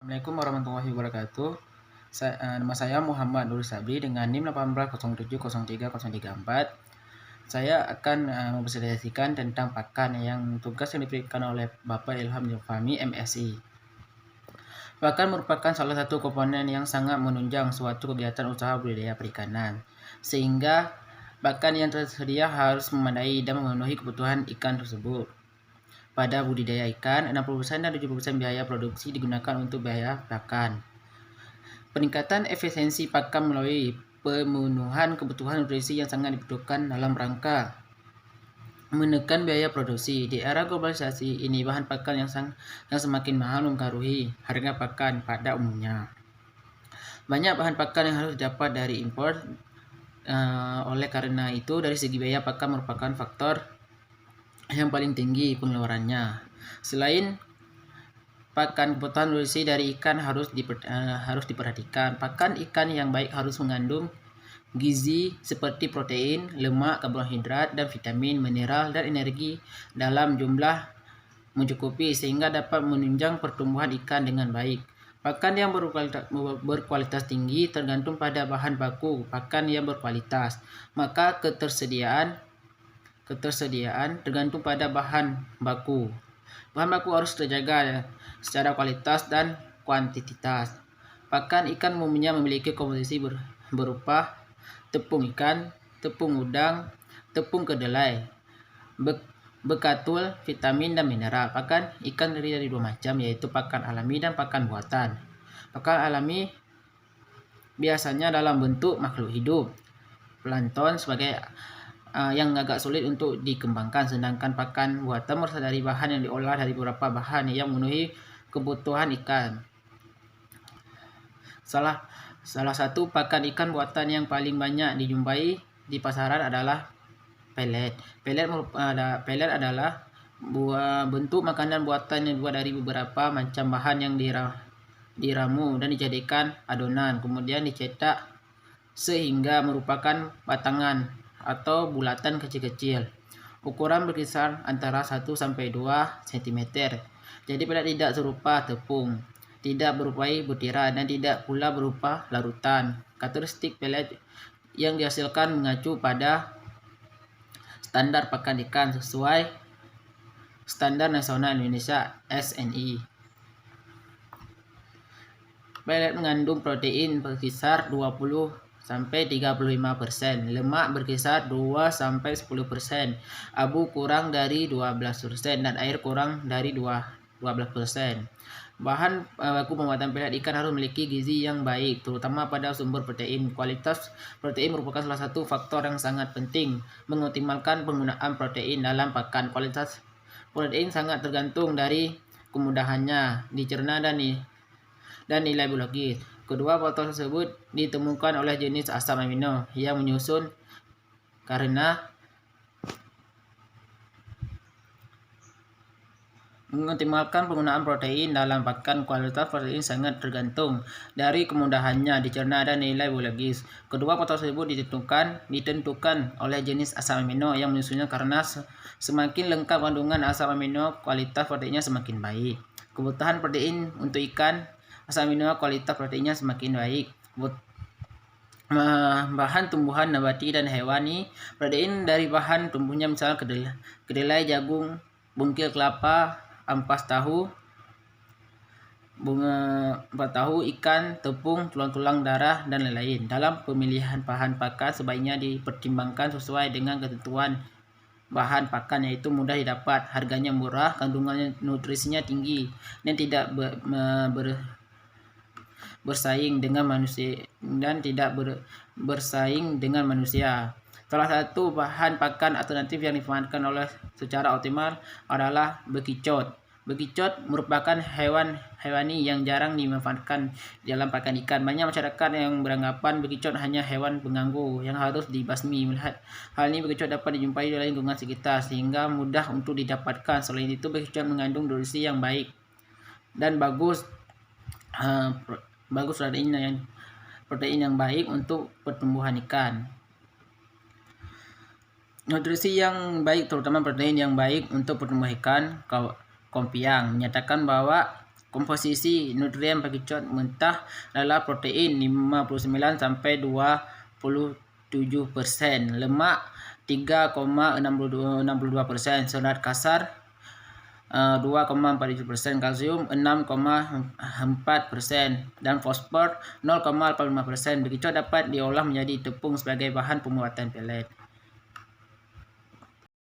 Assalamualaikum warahmatullahi wabarakatuh. Nama saya Muhammad Nur Sabri dengan NIM 1807030334. Saya akan mempresentasikan tentang pakan yang tugas yang diberikan oleh Bapak Ilham Fahmi, MSI. Pakan merupakan salah satu komponen yang sangat menunjang suatu kegiatan usaha budidaya perikanan, sehingga pakan yang tersedia harus memadai dan memenuhi kebutuhan ikan tersebut. Pada budidaya ikan, 60% dan 70% biaya produksi digunakan untuk biaya pakan. Peningkatan efisiensi pakan melalui pemenuhan kebutuhan nutrisi yang sangat dibutuhkan dalam rangka menekan biaya produksi. Di era globalisasi ini, bahan pakan yang semakin mahal mempengaruhi harga pakan pada umumnya. Banyak bahan pakan yang harus didapat dari impor. Oleh karena itu, dari segi biaya pakan merupakan faktor yang paling tinggi pengeluarannya. Selain pakan, kebutuhan nutrisi dari ikan harus diperhatikan. Pakan ikan yang baik harus mengandung gizi seperti protein, lemak, karbohidrat, dan vitamin, mineral, dan energi dalam jumlah mencukupi sehingga dapat menunjang pertumbuhan ikan dengan baik. Pakan yang berkualitas tinggi tergantung pada bahan baku pakan yang berkualitas, maka ketersediaan tergantung pada bahan baku. Bahan baku harus terjaga secara kualitas dan kuantitas. Pakan ikan umumnya memiliki komposisi berupa tepung ikan, tepung udang, tepung kedelai, bekatul, vitamin, dan mineral. Pakan ikan terdiri dari dua macam, yaitu pakan alami dan pakan buatan. Pakan alami biasanya dalam bentuk makhluk hidup, plankton sebagai yang agak sulit untuk dikembangkan, sedangkan pakan buatan berasal dari bahan yang diolah dari beberapa bahan yang memenuhi kebutuhan ikan. Salah satu pakan ikan buatan yang paling banyak dijumpai di pasaran adalah pelet. Pelet adalah bentuk makanan buatan yang dibuat dari beberapa macam bahan yang diramu dan dijadikan adonan, kemudian dicetak sehingga merupakan batangan atau bulatan kecil-kecil. Ukuran berkisar antara 1-2 cm. Jadi pelet tidak serupa tepung, tidak berupa butiran, dan tidak pula berupa larutan. Karakteristik pelet yang dihasilkan mengacu pada standar pakan ikan sesuai Standar Nasional Indonesia (SNI). Pelet mengandung protein berkisar 20-35%, lemak berkisar 2-10%, abu kurang dari 12%, dan air kurang dari 12%. Bahan baku pembuatan pelet ikan harus memiliki gizi yang baik, terutama pada sumber protein. Kualitas protein merupakan salah satu faktor yang sangat penting mengoptimalkan penggunaan protein dalam pakan. Kualitas protein sangat tergantung dari kemudahannya dicerna dan nilai biologis. Kedua faktor tersebut ditemukan oleh jenis asam amino yang menyusun karena mengoptimalkan penggunaan protein dalam pakan. Kualitas protein sangat tergantung dari kemudahannya dicerna dan nilai biologis. Kedua faktor tersebut ditentukan oleh jenis asam amino yang menyusunnya karena semakin lengkap kandungan asam amino, kualitas proteinnya semakin baik. Kebutuhan protein untuk ikan, asam amino kualitas proteinnya semakin baik. Bahan tumbuhan nabati dan hewani, protein dari bahan tumbuhnya misalnya kedelai, jagung, bungkil kelapa, ampas tahu, ikan, tepung, tulang darah, dan lain-lain. Dalam pemilihan bahan pakan sebaiknya dipertimbangkan sesuai dengan ketentuan bahan pakan, yaitu mudah didapat, harganya murah, kandungan nutrisinya tinggi, dan tidak bersaing dengan manusia. Salah satu bahan pakan alternatif yang dimanfaatkan secara optimal adalah bekicot. Bekicot merupakan hewani yang jarang dimanfaatkan dalam pakan ikan. Banyak masyarakat yang beranggapan bekicot hanya hewan pengganggu yang harus dibasmi. Melihat hal ini, bekicot dapat dijumpai di lingkungan sekitar sehingga mudah untuk didapatkan. Selain itu, bekicot mengandung nutrisi yang baik dan bagus protein yang baik untuk pertumbuhan ikan. Nutrisi yang baik, terutama protein yang baik untuk pertumbuhan ikan. Kompiang menyatakan bahwa Komposisi nutrien pakicot mentah adalah protein 59 sampai 27%, lemak 3,62%, serat kasar 2,47%, kalsium 6,4%, dan fosfor 0,85%. Pakicot dapat diolah menjadi tepung sebagai bahan pembuatan pelet.